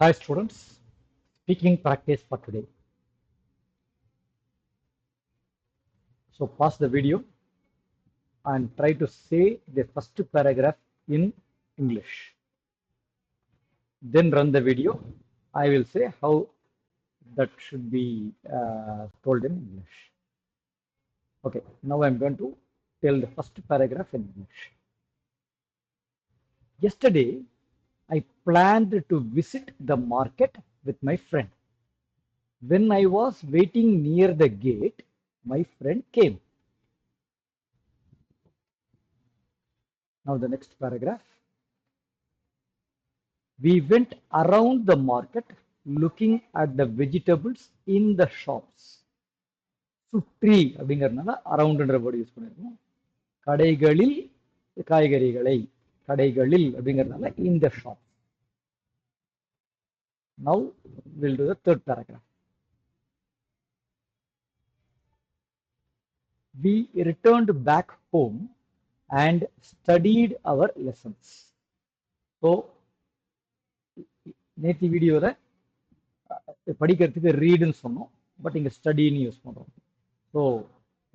Hi students, speaking practice for today. So pause the video and try to say the first paragraph in English. Then run the video. I will say how that should be told in English. Okay, now I'm going to tell the first paragraph in English. Yesterday, I planned to visit the market with my friend. When I was waiting near the gate, my friend came. Now the next paragraph. We went around the market looking at the vegetables in the shops. சுற்றி அப்படிங்கறதுனால அரவுண்ட்ன்ற word use பண்ணிருக்கோம். கடைகளில் காய்கறிகளை கடைகளில் அப்படிங்கறதுனால in the shop. Now we'll do the third paragraph. We returned back home and studied our lessons. So நேத்தி வீடியோல படிக்கிறதுக்கு ரீடுன்னு சொன்னோம், பட் இங்க ஸ்டடின்னு யூஸ் பண்றோம். ஸோ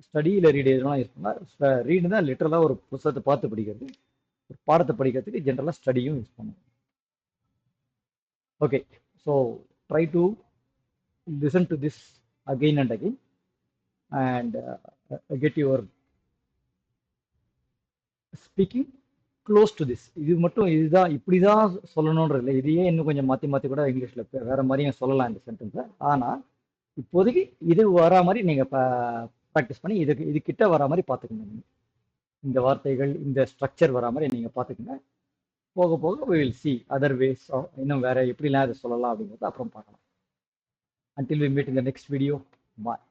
ஸ்டடி இல்லை ரீடு எதுலாம் யூஸ் பண்ணால் ரீடு தான் லிட்டரலாக ஒரு புத்தகத்தை பார்த்து படிக்கிறது, ஒரு பாடத்தை படிக்கிறதுக்கு ஜென்ரலாக ஸ்டடியும் யூஸ் பண்ணுவோம். Okay, so try to listen to this again and again and get your speaking close to this. இது மட்டும் இதுதான் இப்படி தான் சொல்லணுன்ற இல்லை, இதையே இன்னும் கொஞ்சம் மாற்றி மாற்றி கூட இங்கிலீஷில் வேற மாதிரியும் சொல்லலாம் இந்த சென்டென்ஸை. ஆனால் இப்போதைக்கு இது வரா மாதிரி நீங்கள் ப்ராக்டிஸ் பண்ணி இது கிட்ட வரா மாதிரி பார்த்துக்கணும். இந்த வார்த்தைகள் இந்த ஸ்ட்ரக்சர் வரா மாதிரி நீங்கள் பார்த்துக்கங்க. போக போக we will see other ways, இன்னும் வேற எப்படிலாம் அதை சொல்லலாம் அப்படிங்கிறத அப்புறம் பார்க்கலாம். Until we meet in the next video, bye.